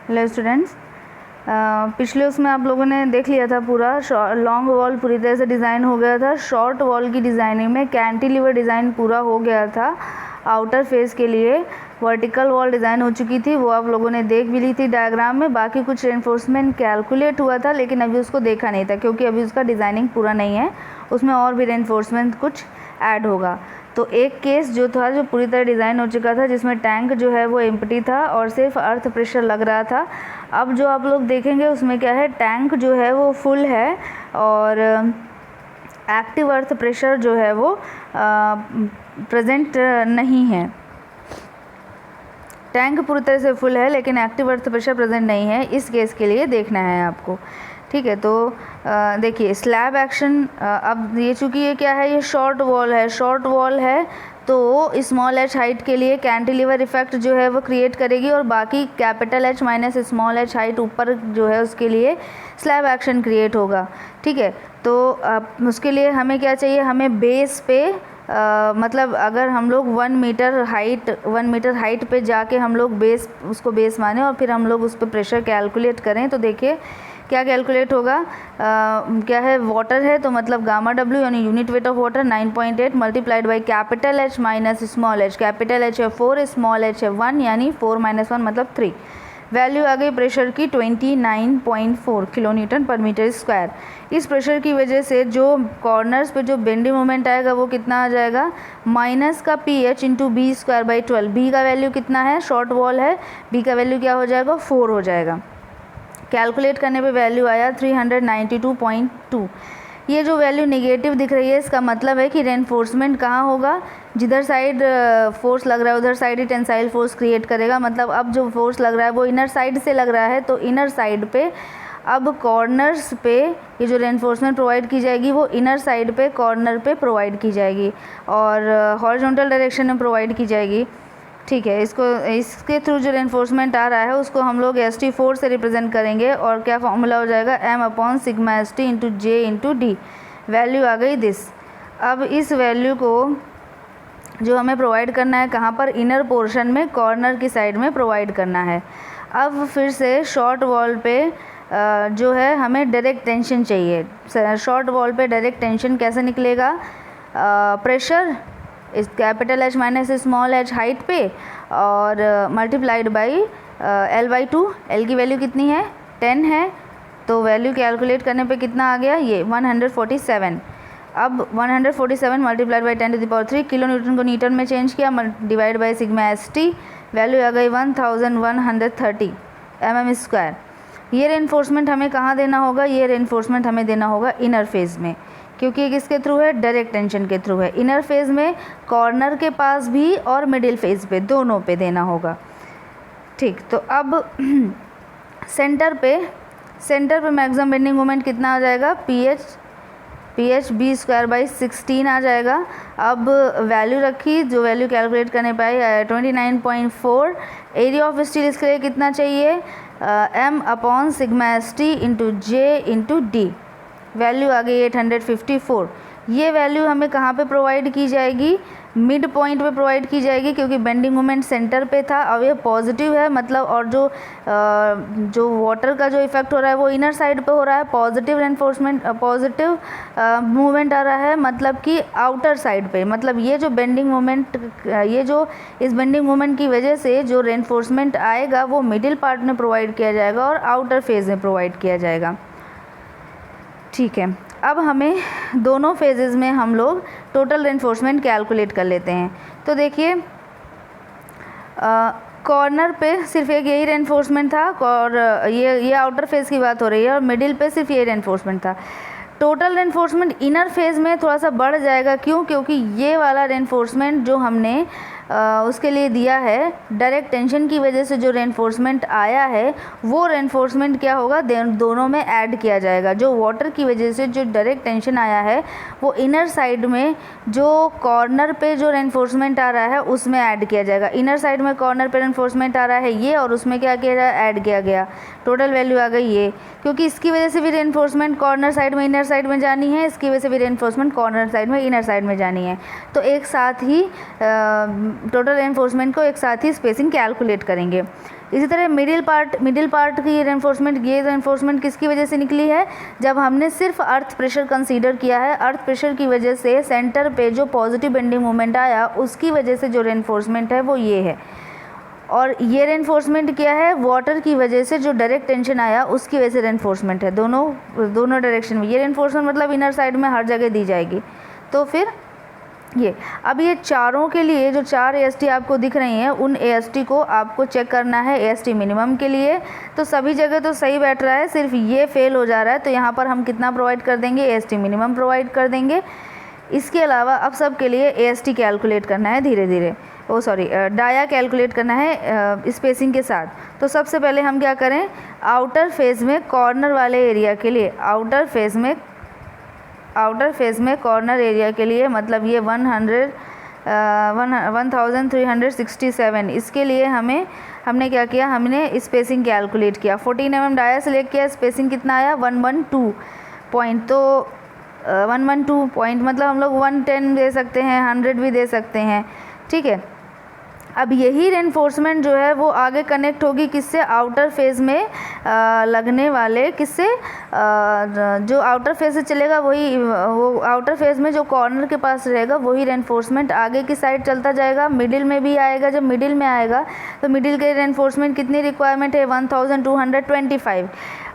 Hello students, पिछले उसमें आप लोगों ने देख लिया था पूरा लॉन्ग वॉल पूरी तरह से डिज़ाइन हो गया था। शॉर्ट वॉल की डिज़ाइनिंग में कैंटिलीवर डिज़ाइन पूरा हो गया था। आउटर फेस के लिए वर्टिकल वॉल डिज़ाइन हो चुकी थी, वो आप लोगों ने देख भी ली थी डायग्राम में। बाकी कुछ रेनफोर्समेंट कैलकुलेट हुआ था, लेकिन अभी उसको देखा नहीं था क्योंकि अभी उसका डिज़ाइनिंग पूरा नहीं है, उसमें और भी रेनफोर्समेंट कुछ ऐड होगा। तो एक केस जो था जो पूरी तरह डिज़ाइन हो चुका था, जिसमें टैंक जो है वो एम्प्टी था और सिर्फ अर्थ प्रेशर लग रहा था। अब जो आप लोग देखेंगे उसमें क्या है, टैंक जो है वो फुल है और एक्टिव अर्थ प्रेशर जो है वो प्रेजेंट नहीं है। टैंक पूरी तरह से फुल है लेकिन एक्टिव अर्थ प्रेशर प्रेजेंट नहीं है। इस केस के लिए देखना है आपको, ठीक है। तो देखिए स्लैब एक्शन, अब ये चूँकि ये क्या है, ये शॉर्ट वॉल है तो स्मॉल एच हाइट के लिए कैंटिलीवर इफेक्ट जो है वो क्रिएट करेगी और बाकी capital H minus small H height ऊपर जो है उसके लिए स्लैब एक्शन क्रिएट होगा, ठीक है। तो उसके लिए हमें क्या चाहिए, हमें बेस पे मतलब अगर हम लोग 1 मीटर हाइट पे जाके हम लोग उसको बेस माने और फिर हम लोग उस पर प्रेशर कैलकुलेट करें, तो देखिए क्या कैलकुलेट होगा। क्या है, वाटर है तो मतलब गामा डब्ल्यू यानी unit weight of water 9.8 multiplied by capital H minus small H. Capital H है 4, स्मॉल एच है 1, यानी 4 - 1 मतलब 3। वैल्यू आ गई प्रेशर की 29.4 किलो न्यूटन पर मीटर स्क्वायर। इस प्रेशर की वजह से जो कॉर्नर्स पे जो बेंडिंग मोमेंट आएगा वो कितना आ जाएगा, माइनस का P H into B square by 12। B का वैल्यू कितना है, शॉर्ट वॉल है, बी का वैल्यू क्या हो जाएगा, 4 हो जाएगा। कैलकुलेट करने पे वैल्यू आया 392.2। ये जो वैल्यू नेगेटिव दिख रही है इसका मतलब है कि रेनफोर्समेंट कहाँ होगा, जिधर साइड फोर्स लग रहा है उधर साइड ही टेंसाइल फोर्स क्रिएट करेगा। मतलब अब जो फोर्स लग रहा है वो इनर साइड से लग रहा है, तो इनर साइड पे अब कॉर्नर्स पे ये जो रेनफोर्समेंट प्रोवाइड की जाएगी वो इनर साइड पे कॉर्नर पे प्रोवाइड की जाएगी और हॉरिजॉन्टल डायरेक्शन में प्रोवाइड की जाएगी, ठीक है। इसके थ्रू जो रेनफोर्समेंट आ रहा है उसको हम लोग ST4 से रिप्रेजेंट करेंगे और क्या फॉर्मूला हो जाएगा, M/σ ST into J into D। Value आ गई दिस। अब इस वैल्यू को जो हमें प्रोवाइड करना है कहाँ पर, इनर पोर्शन में कॉर्नर की साइड में प्रोवाइड करना है। अब फिर से शॉर्ट वॉल पे जो है हमें डायरेक्ट टेंशन चाहिए। शॉर्ट वॉल पे डायरेक्ट टेंशन कैसे निकलेगा, प्रेशर इस capital H minus small H height पे और मल्टीप्लाइड बाई L/2। L की वैल्यू कितनी है, 10 है, तो वैल्यू कैलकुलेट करने पे कितना आ गया, ये 147। अब 147 मल्टीप्लाइड बाई 10⁻³ किलो न्यूटन को न्यूटन में चेंज किया, divide by sigma ST, value आ गई 1130 mm²। ये रेनफोर्समेंट हमें कहाँ देना होगा, ये रेनफोर्समेंट हमें देना होगा इनर फेज में, क्योंकि ये किसके थ्रू है, डायरेक्ट टेंशन के थ्रू है। इनर फेज में कॉर्नर के पास भी और मिडिल फेज पे, दोनों पे देना होगा, ठीक। तो अब सेंटर पे मैक्सिमम बेंडिंग मोमेंट कितना आ जाएगा, P H B square by 16 आ जाएगा। अब वैल्यू रखी, जो वैल्यू कैलकुलेट करने पाई 29.4। एरिया ऑफ स्टील इसके लिए कितना चाहिए, M/σ ST into J into D। Value आ गई 854। ये वैल्यू हमें कहाँ पे प्रोवाइड की जाएगी, मिड पॉइंट पे प्रोवाइड की जाएगी, क्योंकि बेंडिंग मोमेंट सेंटर पे था। अब ये पॉजिटिव है मतलब, और जो वाटर का जो इफेक्ट हो रहा है वो इनर साइड पे हो रहा है। पॉजिटिव रेनफोर्समेंट, पॉजिटिव मूवमेंट आ रहा है मतलब कि आउटर साइड पे। मतलब ये जो बेंडिंग मोमेंट, ये जो इस बेंडिंग मोमेंट की वजह से जो रेनफोर्समेंट आएगा वो मिडिल पार्ट में प्रोवाइड किया जाएगा और आउटर फेज में प्रोवाइड किया जाएगा, ठीक है। अब हमें दोनों फेजेस में हम लोग टोटल रेनफोर्समेंट कैलकुलेट कर लेते हैं। तो देखिए कॉर्नर पे सिर्फ एक यही रेनफोर्समेंट था और ये आउटर फेज की बात हो रही है, और मिडिल पे सिर्फ यही रेनफोर्समेंट था। टोटल रेनफोर्समेंट इनर फेज में थोड़ा सा बढ़ जाएगा, क्यों, क्योंकि ये वाला रेनफोर्समेंट जो हमने उसके लिए दिया है, डायरेक्ट टेंशन की वजह से जो रेनफोर्समेंट आया है वो रेनफोर्समेंट क्या होगा, दोनों में ऐड किया जाएगा। जो वाटर की वजह से जो डायरेक्ट टेंशन आया है वो इनर साइड में जो कॉर्नर पे जो रेनफोर्समेंट आ रहा है उसमें ऐड किया जाएगा। इनर साइड में कॉर्नर पे रेनफोर्समेंट आ रहा है ये, और उसमें क्या किया जाए, ऐड किया गया। टोटल वैल्यू आ गई ये, क्योंकि इसकी वजह से भी रेनफोर्समेंट कॉर्नर साइड में इनर साइड में जानी है, इसकी वजह से भी रेनफोर्समेंट कॉर्नर साइड में इनर साइड में जानी है। तो एक साथ ही टोटल रेनफोर्समेंट को एक साथ ही स्पेसिंग कैलकुलेट करेंगे। इसी तरह मिडिल पार्ट की रेनफोर्समेंट, ये रेनफोर्समेंट किसकी वजह से निकली है, जब हमने सिर्फ अर्थ प्रेशर कंसीडर किया है, अर्थ प्रेशर की वजह से सेंटर पे जो पॉजिटिव बेंडिंग मोमेंट आया उसकी वजह से जो रेनफोर्समेंट है वो ये है। और ये रेनफोर्समेंट क्या है, वाटर की वजह से जो डायरेक्ट टेंशन आया उसकी वजह से रेनफोर्समेंट है, दोनों डायरेक्शन में। ये रेनफोर्समेंट मतलब इनर साइड में हर जगह दी जाएगी। तो फिर ये अब ये चारों के लिए जो 4 AST आपको दिख रही हैं उन AST को आपको चेक करना है AST मिनिमम के लिए। तो सभी जगह तो सही बैठ रहा है, सिर्फ ये फेल हो जा रहा है, तो यहाँ पर हम कितना प्रोवाइड कर देंगे, AST मिनिमम प्रोवाइड कर देंगे। इसके अलावा अब सब के लिए AST कैलकुलेट करना है धीरे धीरे, डाया कैलकुलेट करना है स्पेसिंग के साथ। तो सबसे पहले हम क्या करें, आउटर फेज में कॉर्नर वाले एरिया के लिए, आउटर फेज में कॉर्नर एरिया के लिए मतलब ये 1367, इसके लिए हमने क्या किया, हमने स्पेसिंग कैलकुलेट किया। 14 mm डाया सेलेक्ट किया, स्पेसिंग कितना आया 112 पॉइंट। तो 112 पॉइंट मतलब हम लोग 110 दे सकते हैं, 100 भी दे सकते हैं, ठीक है। अब यही रेनफोर्समेंट जो है वो आगे कनेक्ट होगी किससे, आउटर फेज में लगने वाले, किससे, जो आउटर फेज से चलेगा वही, वो आउटर फेज में जो कॉर्नर के पास रहेगा वही रेनफोर्समेंट आगे की साइड चलता जाएगा, मिडिल में भी आएगा। जब मिडिल में आएगा तो मिडिल के रेनफोर्समेंट कितनी रिक्वायरमेंट है, 1225।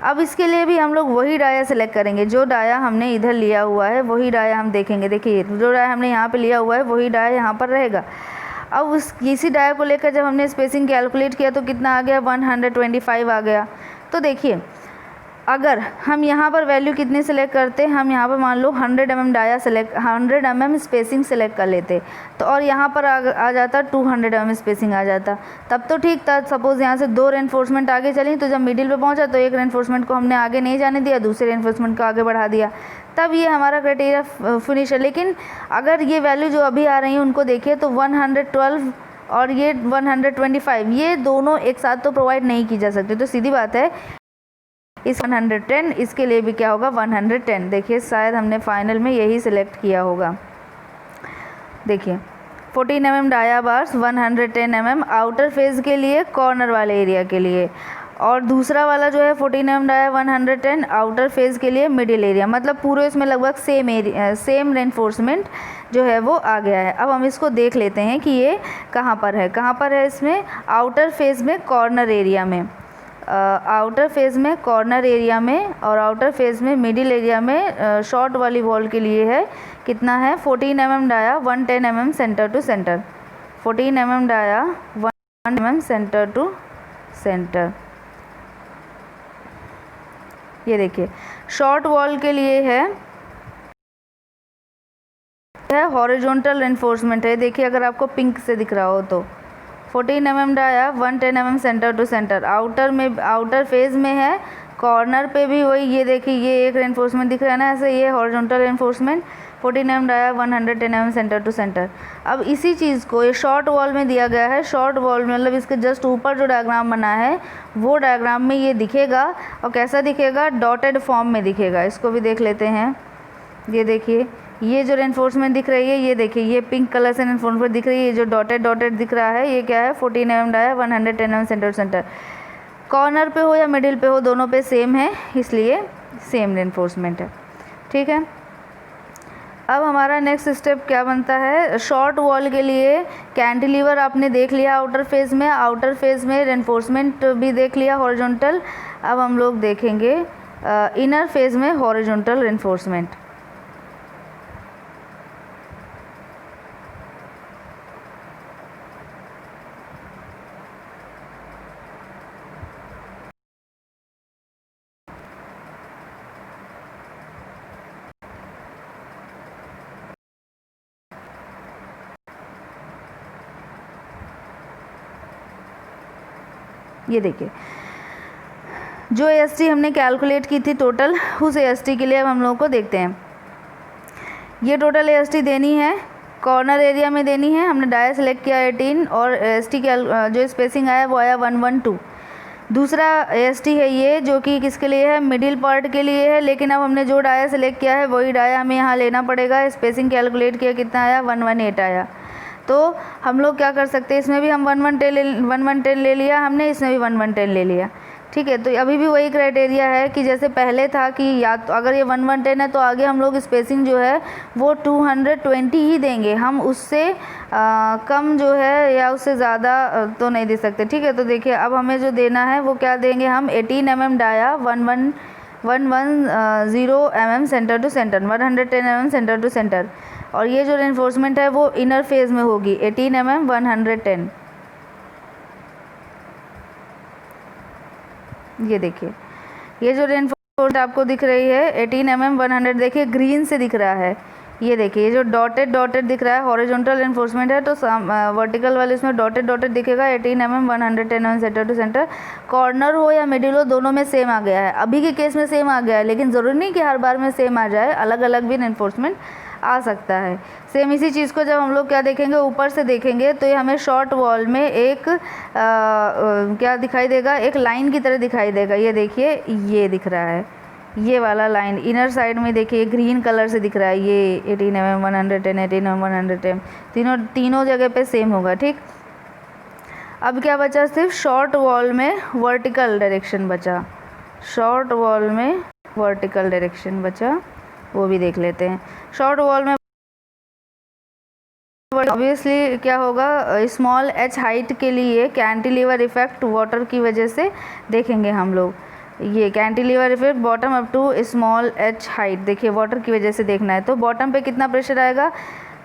अब इसके लिए भी हम लोग वही डाया सेलेक्ट करेंगे, जो डाया हमने इधर लिया हुआ है वही डाया हम देखेंगे। देखिए जो डाया हमने यहाँ पे लिया हुआ है वही डाया यहाँ पर रहेगा। अब इसी डाया को लेकर जब हमने स्पेसिंग कैलकुलेट किया तो कितना आ गया, 125 आ गया। तो देखिए अगर हम यहाँ पर वैल्यू कितनी सेलेक्ट करते, हम यहाँ पर मान लो 100 mm dia select, 100 mm spacing select कर लेते तो, और यहाँ पर आ जाता 200 mm स्पेसिंग आ जाता, तब तो ठीक था। सपोज़ यहाँ से 2 रेनफोर्समेंट आगे चली तो जब मिडिल पे पहुँचा तो एक रेनफोर्समेंट को हमने आगे नहीं जाने दिया, दूसरे रेनफोर्समेंट को आगे बढ़ा दिया, तब ये हमारा क्राइटेरिया फिनिश है। लेकिन अगर ये वैल्यू जो अभी आ रही है उनको देखिए तो 112 और ये 125, ये दोनों एक साथ तो प्रोवाइड नहीं की जा सकती। तो सीधी बात है इस 110, इसके लिए भी क्या होगा 110। देखिए शायद हमने फाइनल में यही सिलेक्ट किया होगा। देखिए 14 mm dia bars, 110 mm outer face के लिए, कॉर्नर वाले एरिया के लिए, और दूसरा वाला जो है 14 mm डाया 110 आउटर फेज के लिए, मिडिल एरिया, मतलब पूरे इसमें लगभग सेम रेनफोर्समेंट जो है वो आ गया है। अब हम इसको देख लेते हैं कि ये कहाँ पर है इसमें, आउटर फेज में कॉर्नर एरिया में, आउटर फेज में कॉर्नर एरिया में, और आउटर फेज में मिडिल एरिया में शॉर्ट वाली वॉल के लिए है कितना है, 14 mm dia 110 mm centre to centre, 14 mm dia 1 mm centre to centre. ये देखिए शॉर्ट वॉल के लिए है हॉरिजॉन्टल रेनफोर्समेंट है। देखिए अगर आपको पिंक से दिख रहा हो तो 14 mm dia 110 mm centre to centre, outer face में है, कॉर्नर पे भी वही, ये देखिए ये एक रेनफोर्समेंट दिख रहा है ना ऐसे, ये horizontal reinforcement 14 mm dia 110 mm centre to centre. अब इसी चीज़ को ये शॉर्ट वॉल में दिया गया है, शॉर्ट वॉल में मतलब इसके जस्ट ऊपर जो डायग्राम बना है वो डायग्राम में ये दिखेगा, और कैसा दिखेगा, डॉटेड फॉर्म में दिखेगा। इसको भी देख लेते हैं। ये देखिए ये जो रेनफोर्समेंट दिख रही है, ये देखिए ये पिंक कलर से रेनफोर्समेंट दिख रही है, ये जो डॉटेड दिख रहा है ये क्या है, 14 mm dia 110 mm centre to centre. Corner पे हो या मिडिल पे हो दोनों पे सेम है, इसलिए सेम रेनफोर्समेंट है, ठीक है। अब हमारा नेक्स्ट स्टेप क्या बनता है, शॉर्ट वॉल के लिए कैंटिलीवर आपने देख लिया आउटर फेज में रेनफोर्समेंट भी देख लिया हॉरिजॉन्टल। अब हम लोग देखेंगे इनर फेज में हॉरिजॉन्टल रेनफोर्समेंट। ये देखिए जो AST हमने कैलकुलेट की थी टोटल, उस AST के लिए अब हम लोगों को देखते हैं। ये टोटल AST देनी है, कॉर्नर एरिया में देनी है, हमने डाया सेलेक्ट किया 18 और AST जो स्पेसिंग आया वो आया 112। दूसरा AST है ये जो कि किसके लिए है, मिडिल पार्ट के लिए है, लेकिन अब हमने जो डाया सेलेक्ट किया है वही डाया हमें यहाँ लेना पड़ेगा। स्पेसिंग कैलकुलेट किया कितना आया, 118 आया। तो हम लोग क्या कर सकते हैं, इसमें भी हम 1-1-10 ले लिया हमने, इसमें भी 1-1-10 ले लिया, ठीक है। तो अभी भी वही क्राइटेरिया है कि जैसे पहले था कि या तो अगर ये 1-1-10 है तो आगे हम लोग स्पेसिंग जो है वो 220 ही देंगे, हम उससे कम जो है या उससे ज़्यादा तो नहीं दे सकते, ठीक है। तो देखिए अब हमें जो देना है वो क्या देंगे हम, 18 mm dia 110 mm centre to centre, 110 mm centre to centre, और ये जो रेनफोर्समेंट है वो इनर फेज में होगी 18 mm 110। ये देखिए ये जो रेनफोर्समेंट आपको दिख रही है 18 mm 100, देखिए ग्रीन से दिख रहा है, ये देखिए ये जो डॉटेड दिख रहा है हॉरिजॉन्टल रेनफोर्समेंट है, तो वर्टिकल वाले इसमें डॉटेड दिखेगा 18 mm 110 mm centre to centre. Corner हो या मिडिल हो दोनों में सेम आ गया है, अभी के केस में सेम आ गया है, लेकिन ज़रूरी नहीं कि हर बार में सेम आ जाए, अलग अलग भी रेनफोर्समेंट आ सकता है। सेम इसी चीज़ को जब हम लोग क्या देखेंगे, ऊपर से देखेंगे तो ये हमें शॉर्ट वॉल में एक क्या दिखाई देगा, एक लाइन की तरह दिखाई देगा, ये देखिए ये दिख रहा है, ये वाला लाइन इनर साइड में देखिए ग्रीन कलर से दिख रहा है, ये 18 mm 110 18 mm 110 तीनों जगह पे सेम होगा, ठीक। अब क्या बचा, सिर्फ शॉर्ट वॉल में वर्टिकल डायरेक्शन बचा, शॉर्ट वॉल में वर्टिकल डायरेक्शन बचा, वो भी देख लेते हैं। शॉर्ट वॉल में ऑब्वियसली क्या होगा, स्मॉल h हाइट के लिए कैंटिलीवर इफेक्ट वाटर की वजह से देखेंगे हम लोग, ये cantilever effect bottom up to small h height, देखिए वाटर की वजह से देखना है। तो बॉटम पे कितना प्रेशर आएगा,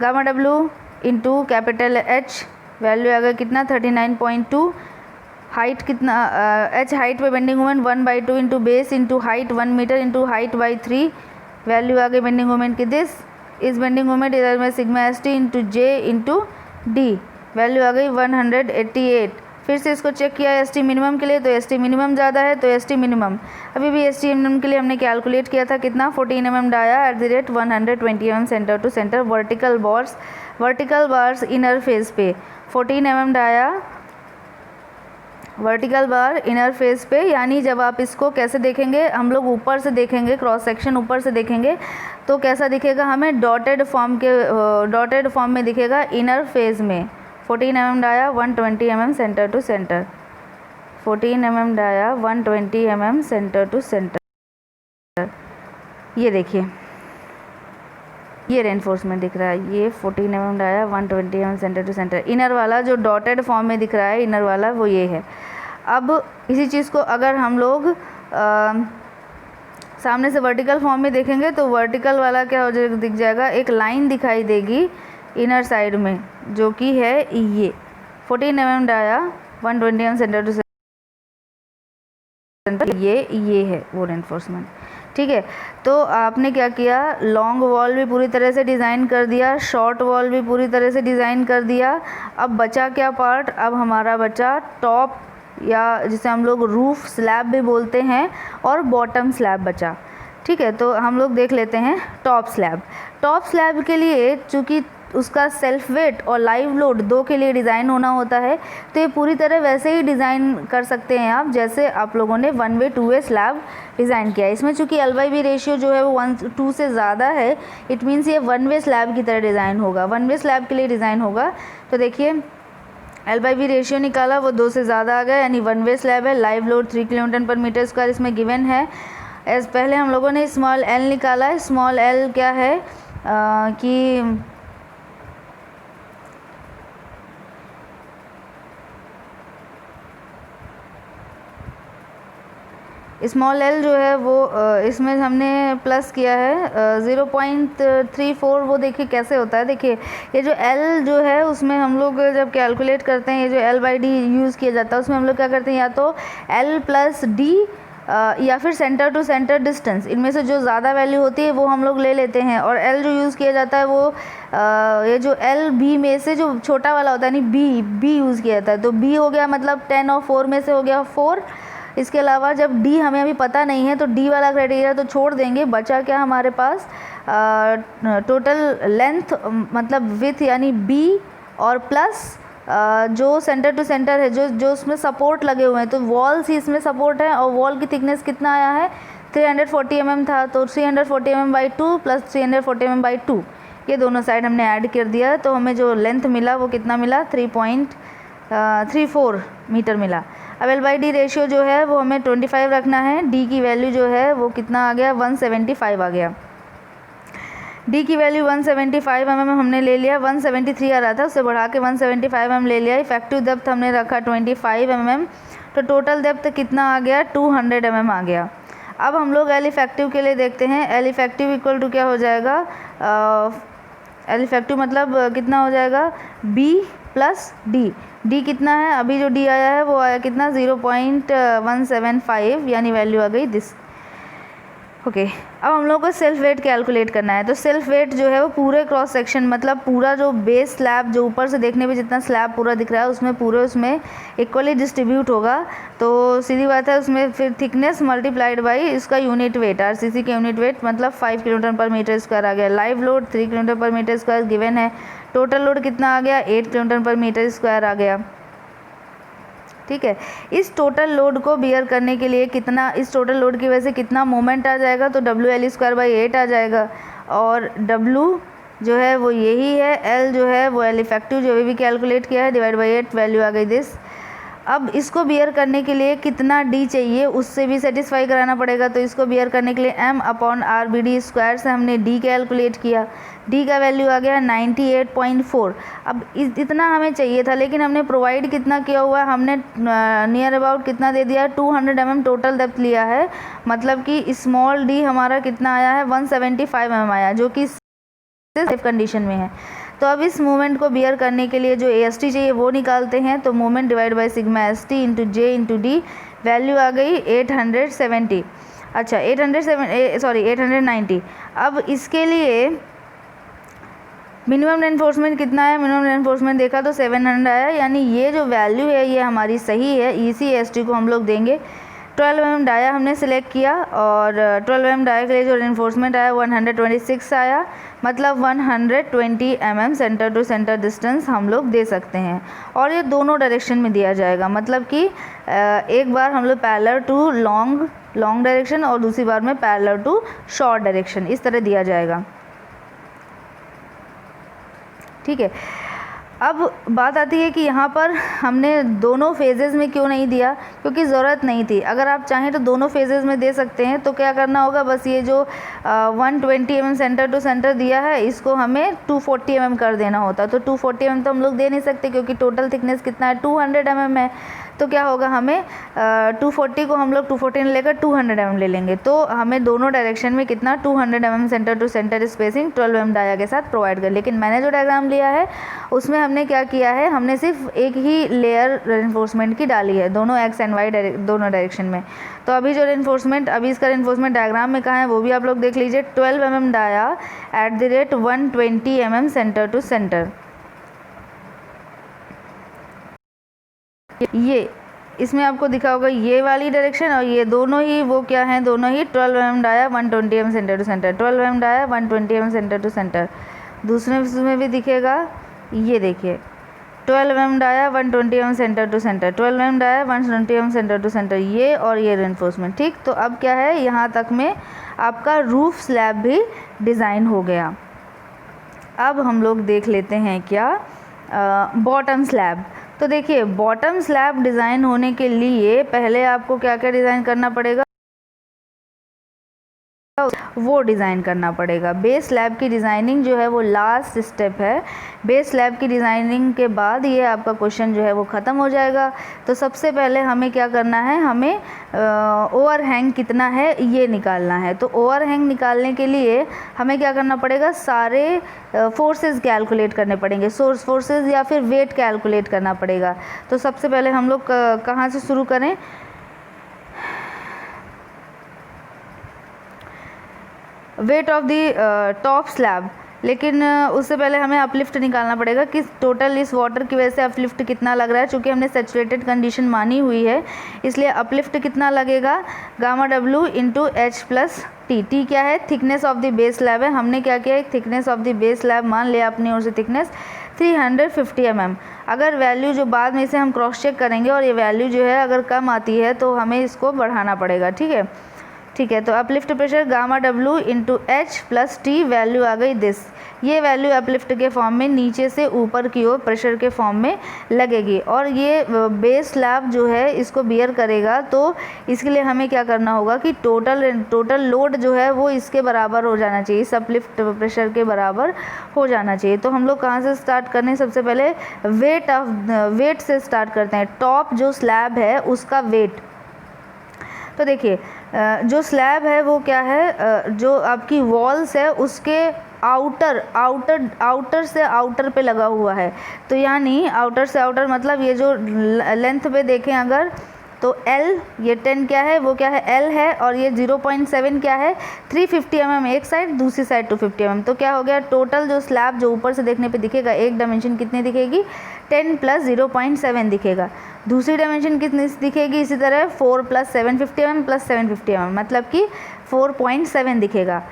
gamma W into capital H, value आएगा कितना 39.2, हाइट कितना h हाइट पे bending moment 1/2 into base into height 1 metre into height by 3, value आ गई बेंडिंग मोमेंट की, दिस इस बेंडिंग मोमेंट इधर में sigma ST into J into D, value आ गई 188। फिर से इसको चेक किया ST मिनिमम के लिए, तो ST मिनिमम ज़्यादा है, तो ST मिनिमम अभी भी ST मिनिमम के लिए हमने कैलकुलेट किया था कितना 14 mm dia @ 120 mm centre to centre, vertical bars inner face पे 14 mm dia vertical bar inner face पे, यानी जब आप इसको कैसे देखेंगे, हम लोग ऊपर से देखेंगे, क्रॉस सेक्शन ऊपर से देखेंगे तो कैसा दिखेगा हमें, डॉटेड फॉर्म में दिखेगा इनर फेज में। 14 mm dia 120 mm centre to centre, 14 mm dia 120 mm centre to centre, ये देखिए ये रेनफोर्समेंट दिख रहा है, ये 14 mm dia 120 mm centre to centre, inner वाला जो डॉटेड फॉर्म में दिख रहा है इनर वाला वो ये है। अब इसी चीज़ को अगर हम लोग सामने से वर्टिकल फॉर्म में देखेंगे तो वर्टिकल वाला क्या हो जाएगा, दिख जाएगा, एक लाइन दिखाई देगी इनर साइड में जो कि है ये 14 mm dia 120 mm centre to centre, ये है वो रेनफोर्समेंट, ठीक है। तो आपने क्या किया, लॉन्ग वॉल भी पूरी तरह से डिज़ाइन कर दिया, शॉर्ट वॉल भी पूरी तरह से डिज़ाइन कर दिया। अब बचा क्या पार्ट, अब हमारा बचा टॉप या जिसे हम लोग रूफ स्लैब भी बोलते हैं और बॉटम स्लैब बचा, ठीक है। तो हम लोग देख लेते हैं टॉप स्लैब के लिए चूँकि उसका सेल्फ वेट और लाइव लोड दो के लिए डिज़ाइन होना होता है, तो ये पूरी तरह वैसे ही डिज़ाइन कर सकते हैं आप जैसे आप लोगों ने 1-वे 2-वे स्लैब डिज़ाइन किया। इसमें चूँकि L/V रेशियो जो है वो 1:2 से ज़्यादा है, इट मीन्स ये 1-वे स्लैब की तरह डिज़ाइन होगा, 1-वे स्लैब के लिए डिज़ाइन होगा। तो देखिए L/V रेशियो निकाला, वो 2 से ज़्यादा आ गया, यानी 1-वे स्लैब है। लाइव लोड 3 kN/m² इसमें गिवन है। एज पहले हम लोगों ने स्मॉल l निकाला, स्मॉल l क्या है कि स्मॉल l जो है वो इसमें हमने प्लस किया है 0.34, वो देखिए कैसे होता है। देखिए ये जो l जो है उसमें हम लोग जब कैलकुलेट करते हैं, ये जो L/D यूज़ किया जाता है उसमें हम लोग क्या करते हैं, या तो l + d या फिर सेंटर टू सेंटर डिस्टेंस, इनमें से जो ज़्यादा वैल्यू होती है वो हम लोग ले लेते हैं। और l जो यूज़ किया जाता है वो ये जो l b में से जो छोटा वाला होता है, यानी b यूज़ किया जाता है। तो b हो गया मतलब 10 और 4 में से हो गया 4। इसके अलावा जब D हमें अभी पता नहीं है तो D वाला क्राइटेरिया तो छोड़ देंगे, बचा क्या हमारे पास टोटल लेंथ मतलब विथ यानी B और प्लस जो सेंटर टू सेंटर है जो उसमें सपोर्ट लगे हुए हैं, तो वॉल्स ही इसमें सपोर्ट है। और वॉल की थिकनेस कितना आया है 340 mm था, तो 340 mm/2 + 340 mm/2 ये दोनों साइड हमने ऐड कर दिया, तो हमें जो लेंथ मिला वो कितना मिला, 3.34 मीटर मिला। अब L/D रेशियो जो है वो हमें 25 रखना है। D की वैल्यू जो है वो कितना आ गया, 175 आ गया। D की वैल्यू 175 mm हमने ले लिया, 173 आ रहा था, उससे बढ़ा के 175 mm ले लिया। इफेक्टिव डेप्थ हमने रखा 25 mm, तो टोटल डेप्थ कितना आ गया, 200 mm आ गया। अब हम लोग L इफेक्टिव के लिए देखते हैं। L इफेक्टिव इक्वल टू क्या हो जाएगा, L इफेक्टिव मतलब कितना हो जाएगा, B प्लस D। D कितना है, अभी जो D आया है वो आया कितना, 0.175, यानी वैल्यू आ गई दिस। ओके, अब हम लोग को सेल्फ वेट कैलकुलेट करना है। तो सेल्फ वेट जो है वो पूरे क्रॉस सेक्शन, मतलब पूरा जो बेस स्लैब जो ऊपर से देखने पे जितना स्लैब पूरा दिख रहा है उसमें पूरे उसमें इक्वली डिस्ट्रीब्यूट होगा। तो सीधी बात है, उसमें फिर थिकनेस मल्टीप्लाइड बाई इसका यूनिट वेट, RCC का यूनिट वेट मतलब 5 किलोमीटर पर मीटर स्क्वायर आ गया। लाइव लोड 3 किलोमीटर पर मीटर स्क्वायर गिवन है। टोटल लोड कितना आ गया, 8 किलोमीटर पर मीटर स्क्वायर आ गया। ठीक है, इस टोटल लोड को बियर करने के लिए कितना, इस टोटल लोड की वजह से कितना मोमेंट आ जाएगा, तो WL²/8 आ जाएगा। और W जो है वो यही है, L जो है वो L इफेक्टिव जो भी कैलकुलेट किया है डिवाइड बाई 8, वैल्यू आ गई दिस। अब इसको बियर करने के लिए कितना D चाहिए उससे भी सेटिस्फाई कराना पड़ेगा। तो इसको बियर करने के लिए M/RBD² से हमने D कैलकुलेट किया। D का वैल्यू आ गया 98.4। अब इतना हमें चाहिए था, लेकिन हमने प्रोवाइड कितना किया हुआ है, हमने नियर अबाउट कितना दे दिया, 200 mm टोटल डेप्थ लिया है। मतलब कि स्मॉल d हमारा कितना आया है, 175 mm आया, जो कि सेफ कंडीशन में है। तो अब इस मोमेंट को बियर करने के लिए जो AST चाहिए वो निकालते हैं। तो moment divide by sigma ST into J into D, value आ गई 870। अच्छा 890। अब इसके लिए मिनिमम रेनफोर्समेंट कितना है, मिनिमम रेनफोर्समेंट देखा तो 700 आया, यानी ये जो वैल्यू है ये हमारी सही है। EC/ST को हम लोग देंगे। 12 mm डाया हमने सिलेक्ट किया, और 12 mm डाया के लिए जो रेनफोर्समेंट आया 126 आया, मतलब 120 mm centre to centre distance हम लोग दे सकते हैं। और ये दोनों डायरेक्शन में दिया जाएगा, मतलब कि एक बार हम लोग पैरेलल टू लॉन्ग डायरेक्शन और दूसरी बार में पैरेलल टू शॉर्ट डायरेक्शन, इस तरह दिया जाएगा। ठीक है, अब बात आती है कि यहाँ पर हमने दोनों फेजेज़ में क्यों नहीं दिया, क्योंकि ज़रूरत नहीं थी। अगर आप चाहें तो दोनों फेजेज़ में दे सकते हैं। तो क्या करना होगा, बस ये जो 120 mm सेंटर टू सेंटर दिया है इसको हमें 240 mm कर देना होता। तो 240 mm तो हम लोग दे नहीं सकते, क्योंकि टोटल थिकनेस कितना है, 200 mm है। तो क्या होगा, हमें 240 को हम लोग 240 लेकर 200 mm ले लेंगे। तो हमें दोनों डायरेक्शन में कितना 200 mm centre to centre spacing 12 mm dia के साथ प्रोवाइड कर। लेकिन मैंने जो डायग्राम लिया है उसमें हमने क्या किया है, हमने सिर्फ एक ही लेयर रेनफोर्समेंट की डाली है, दोनों X एंड Y दोनों डायरेक्शन में। तो अभी जो रेनफोर्समेंट, अभी इसका रेनफोर्समेंट डायग्राम में कहाँ है वो भी आप लोग देख लीजिए। 12 mm dia at the rate 120 mm centre to centre. ये इसमें आपको दिखा होगा ये वाली डायरेक्शन, और ये दोनों ही वो क्या हैं, दोनों ही 12 mm dia 120 mm centre to centre, 12 mm dia 120 mm centre to centre. दूसरे में भी दिखेगा, ये देखिए 12 mm dia 120 mm centre to centre, 12 mm dia 120 mm centre to centre, ये और ये रेनफोर्समेंट। ठीक, तो अब क्या है, यहाँ तक में आपका रूफ स्लैब भी डिज़ाइन हो गया। अब हम लोग देख लेते हैं क्या, बॉटम स्लैब। तो देखिए बॉटम स्लैब डिज़ाइन होने के लिए पहले आपको क्या क्या डिज़ाइन करना पड़ेगा, वो डिज़ाइन करना पड़ेगा। बेस स्लैब की डिज़ाइनिंग जो है वो लास्ट स्टेप है। बेस स्लैब की डिज़ाइनिंग के बाद ये आपका क्वेश्चन जो है वो ख़त्म हो जाएगा। तो सबसे पहले हमें क्या करना है, हमें ओवरहैंग कितना है ये निकालना है। तो ओवरहैंग निकालने के लिए हमें क्या करना पड़ेगा, सारे फोर्सेस कैलकुलेट करने पड़ेंगे, सोर्स फोर्सेस या फिर वेट कैलकुलेट करना पड़ेगा। तो सबसे पहले हम लोग कहाँ से शुरू करें, weight of the top slab. लेकिन उससे पहले हमें अपलिफ्ट निकालना पड़ेगा कि टोटल इस वाटर की वजह से अपलिफ्ट कितना लग रहा है। चूँकि हमने सैचुरेटेड कंडीशन मानी हुई है, इसलिए अपलिफ्ट कितना लगेगा, gamma W into H plus T। T क्या है, thickness of the base slab है। हमने क्या किया, thickness of the base slab मान लिया अपनी ओर से, थिकनेस 350 mm। अगर वैल्यू जो बाद में इसे हम क्रॉस चेक करेंगे और ये वैल्यू जो है अगर कम आती है तो हमें इसको बढ़ाना पड़ेगा। ठीक है, तो uplift pressure gamma W into H plus T, value आ गई दिस। ये वैल्यू अपलिफ्ट के फॉर्म में नीचे से ऊपर की ओर प्रेशर के फॉर्म में लगेगी और ये बेस स्लैब जो है इसको बियर करेगा। तो इसके लिए हमें क्या करना होगा कि टोटल लोड जो है वो इसके बराबर हो जाना चाहिए, इस अपलिफ्ट प्रेशर के बराबर हो जाना चाहिए। तो हम लोग कहाँ से स्टार्ट करने हैं, सबसे पहले वेट से स्टार्ट करते हैं। टॉप जो स्लैब है उसका वेट, तो देखिए जो स्लैब है वो क्या है, जो आपकी वॉल्स है उसके आउटर से आउटर पे लगा हुआ है। तो यानी आउटर से आउटर मतलब ये जो लेंथ पे देखें अगर तो L ये 10 क्या है, वो क्या है L है, और ये 0.7 क्या है 350 mm एक साइड, दूसरी साइड 250 mm। तो क्या हो गया, टोटल जो स्लैब जो ऊपर से देखने पे दिखेगा एक डायमेंशन कितनी दिखेगी 10 + 0.7 दिखेगा, दूसरी डायमेंशन कितनी दिखेगी इसी तरह 4 + 750 mm + 750 mm मतलब कि 4.7 दिखेगा।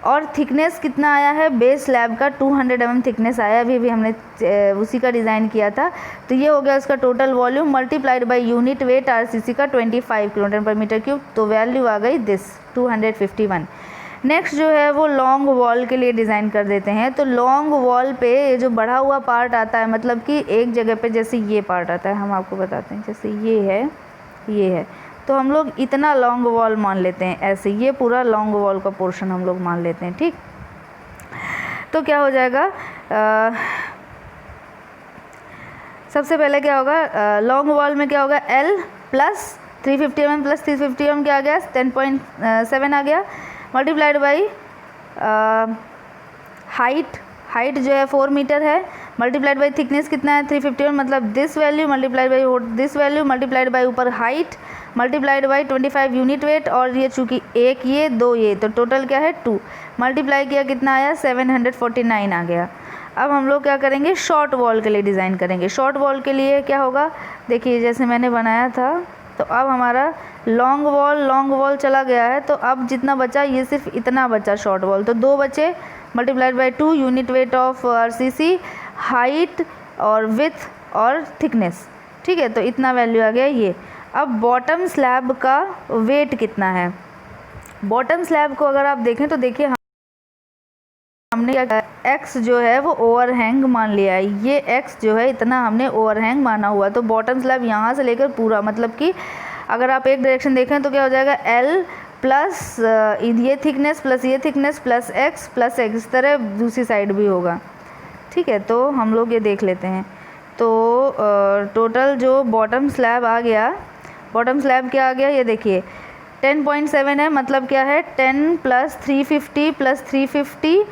और थिकनेस कितना आया है बेस स्लैब का 200 mm थिकनेस आया, अभी हमने उसी का डिज़ाइन किया था। तो ये हो गया उसका total volume multiplied by unit weight RCC का 25 kN/m³, तो वैल्यू आ गई दिस 251। नेक्स्ट जो है वो लॉन्ग वॉल के लिए डिज़ाइन कर देते हैं। तो लॉन्ग वॉल पे ये जो बढ़ा हुआ पार्ट आता है, मतलब कि एक जगह पे जैसे ये पार्ट आता है, हम आपको बताते हैं, जैसे ये है तो हम लोग इतना लॉन्ग वॉल मान लेते हैं, ऐसे ये पूरा लॉन्ग वॉल का पोर्शन हम लोग मान लेते हैं, ठीक। तो क्या हो जाएगा, सबसे पहले क्या होगा लॉन्ग वॉल में क्या होगा L + 350 mm + 350 mm क्या आ गया 10.7 आ गया, मल्टीप्लाइड बाई हाइट जो है 4 मीटर है, मल्टीप्लाइड बाई थिकनेस कितना है 350 mm मतलब this value multiplied by this value multiplied by ऊपर height multiplied by 25 unit weight, और ये चूँकि एक ये दो ये तो टोटल क्या है 2 मल्टीप्लाई किया कितना आया 749 आ गया। अब हम लोग क्या करेंगे शॉर्ट वॉल के लिए डिज़ाइन करेंगे। शॉर्ट वॉल के लिए क्या होगा, देखिए जैसे मैंने बनाया था, तो अब हमारा लॉन्ग वॉल चला गया है, तो अब जितना बचा ये सिर्फ इतना बचा शॉर्ट वॉल, तो 2 बचे multiplied by 2 unit weight of RCC, height और विथ और थिकनेस, ठीक है। तो इतना वैल्यू आ गया ये। अब बॉटम स्लैब का वेट कितना है, बॉटम स्लैब को अगर आप देखें तो देखिए हमने x जो है वो ओवरहैंग मान लिया है, ये x जो है इतना हमने ओवरहैंग माना हुआ है। तो बॉटम स्लैब यहाँ से लेकर पूरा, मतलब कि अगर आप एक डायरेक्शन देखें तो क्या हो जाएगा L प्लस ये थिकनेस प्लस ये थिकनेस प्लस x इस तरह दूसरी साइड भी होगा, ठीक है। तो हम लोग ये देख लेते हैं। तो टोटल जो बॉटम स्लैब आ गया, बॉटम स्लैब क्या आ गया ये देखिए 10.7 है, मतलब क्या है 10 + 350 + 350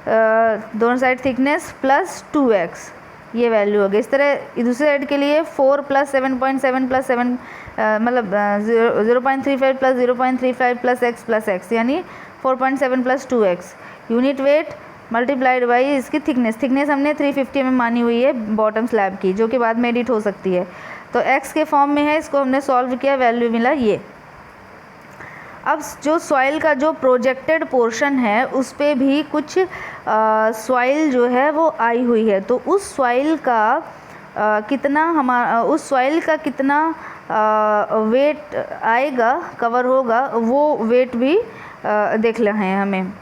दोनों साइड थिकनेस प्लस 2x ये वैल्यू हो गई। इस तरह दूसरे साइड के लिए 4 + 7.7 + 7 मतलब 0.35 + 0.35 + x यानी 4.7 + 2x unit weight multiplied by इसकी थिकनेस हमने 350 mm मानी हुई है बॉटम स्लैब की, जो कि बाद में एडिट हो सकती है। तो x के फॉर्म में है, इसको हमने सॉल्व किया, वैल्यू मिला ये। अब जो सॉइल का जो प्रोजेक्टेड पोर्शन है उस पे भी कुछ सॉइल जो है वो आई हुई है, तो उस सॉइल का कितना वेट आएगा कवर होगा वो वेट भी देख रहे हैं हमें,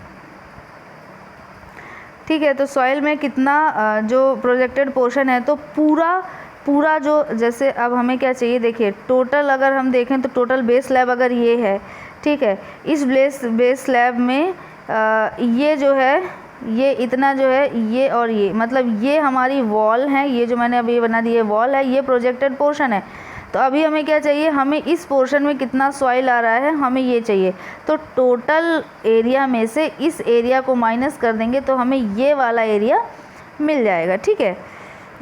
ठीक है। तो सॉइल में कितना जो प्रोजेक्टेड पोर्शन है, तो पूरा जो जैसे अब हमें क्या चाहिए देखिए टोटल अगर हम देखें तो टोटल बेस स्लैब अगर ये है, ठीक है, इस बेस स्लैब में ये जो है ये इतना जो है ये और ये मतलब ये हमारी वॉल है, ये जो मैंने अभी बना दी है वॉल है, ये प्रोजेक्टेड पोर्शन है। तो अभी हमें क्या चाहिए, हमें इस पोर्शन में कितना सॉइल आ रहा है हमें ये चाहिए। तो टोटल एरिया में से इस एरिया को माइनस कर देंगे तो हमें ये वाला एरिया मिल जाएगा, ठीक है।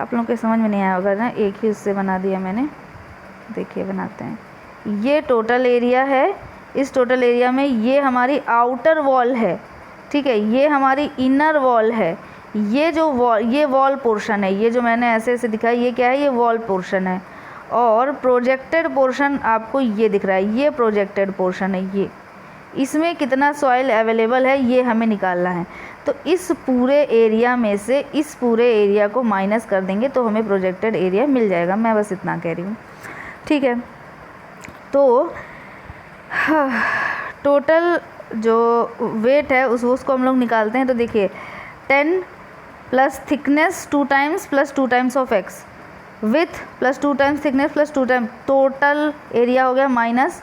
आप लोगों के समझ में नहीं आया होगा ना, एक ही उससे बना दिया मैंने, देखिए बनाते हैं। ये टोटल एरिया है, इस टोटल एरिया में ये हमारी आउटर वॉल है, ठीक है, ये हमारी इनर वॉल है, ये जो वॉल पोर्शन है, ये जो मैंने ऐसे ऐसे दिखाया ये क्या है, ये वॉल पोर्शन है। और प्रोजेक्टेड पोर्शन आपको ये दिख रहा है, ये प्रोजेक्टेड पोर्शन है, ये इसमें कितना सॉइल अवेलेबल है ये हमें निकालना है। तो इस पूरे एरिया में से इस पूरे एरिया को माइनस कर देंगे तो हमें प्रोजेक्टेड एरिया मिल जाएगा, मैं बस इतना कह रही हूँ, ठीक है। तो टोटल जो वेट है उसको हम लोग निकालते हैं। तो देखिए 10 plus thickness 2 times plus 2 times of x, with plus 2 times thickness plus 2 times, total area हो गया माइनस,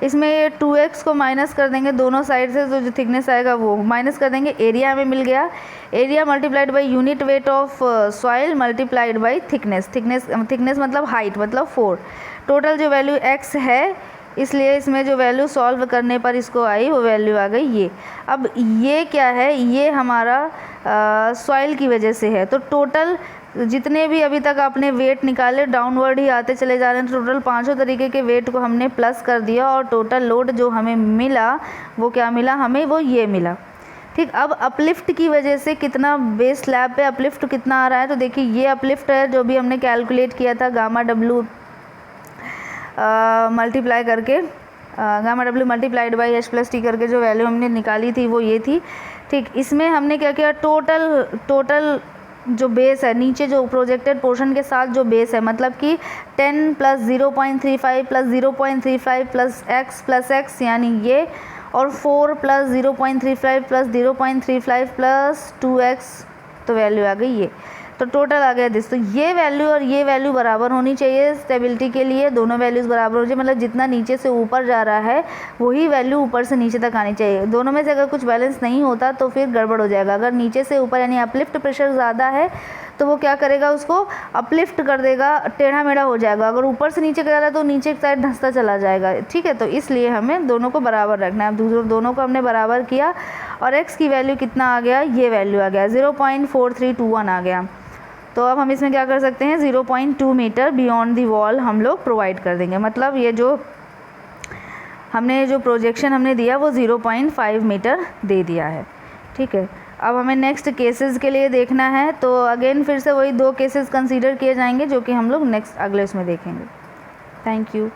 इसमें ये 2x को माइनस कर देंगे दोनों साइड से, तो जो थिकनेस आएगा वो माइनस कर देंगे, एरिया हमें मिल गया, area multiplied by unit weight of soil multiplied by thickness, thickness मतलब हाइट मतलब 4, टोटल जो वैल्यू x है, इसलिए इसमें जो वैल्यू सॉल्व करने पर इसको आई वो वैल्यू आ गई ये। अब ये क्या है, ये हमारा सॉइल की वजह से है, तो टोटल जितने भी अभी तक आपने वेट निकाले डाउनवर्ड ही आते चले जा रहे हैं, टोटल पांचों तरीके के वेट को हमने प्लस कर दिया और टोटल लोड जो हमें मिला वो क्या मिला हमें, वो ये मिला। ठीक, अब अपलिफ्ट की वजह से कितना बेस स्लैब पे अपलिफ्ट कितना आ रहा है, तो देखिए ये अपलिफ्ट है जो भी हमने कैलकुलेट किया था गामा डब्ल्यू मल्टीप्लाई करके, gamma W multiplied by H plus T करके जो वैल्यू हमने निकाली थी वो ये थी। ठीक, इसमें हमने क्या किया, टोटल जो बेस है नीचे जो प्रोजेक्टेड पोर्शन के साथ जो बेस है, मतलब कि 10 प्लस 0.35 प्लस 0.35 प्लस x यानी ये, और 4 प्लस 0.35 प्लस 0.35 प्लस 2x, तो वैल्यू आ गई ये, तो टोटल आ गया दिस। तो ये वैल्यू और ये वैल्यू बराबर होनी चाहिए स्टेबिलिटी के लिए, दोनों वैल्यूज़ बराबर होनी चाहिए, मतलब जितना नीचे से ऊपर जा रहा है वही वैल्यू ऊपर से नीचे तक आनी चाहिए। दोनों में से अगर कुछ बैलेंस नहीं होता तो फिर गड़बड़ हो जाएगा। अगर नीचे से ऊपर यानी अपलिफ्ट प्रेशर ज़्यादा है तो वो क्या करेगा, उसको अपलिफ्ट कर देगा, टेढ़ा मेढ़ा हो जाएगा। अगर ऊपर से नीचे जा रहा है तो नीचे की साइड धंसता चला जाएगा। ठीक है, तो इसलिए हमें दोनों को बराबर रखना है। अब दोनों को हमने बराबर किया और x की वैल्यू कितना आ गया, ये वैल्यू आ गया 0.4321 आ गया। तो अब हम इसमें क्या कर सकते हैं, 0.2 मीटर बियॉन्ड दी वॉल हम लोग प्रोवाइड कर देंगे, मतलब ये जो हमने जो प्रोजेक्शन हमने दिया वो 0.5 मीटर दे दिया है। ठीक है, अब हमें नेक्स्ट केसेस के लिए देखना है, तो अगेन फिर से वही 2 केसेस कंसीडर किए जाएंगे जो कि हम लोग नेक्स्ट अगले उसमें देखेंगे। Thank you.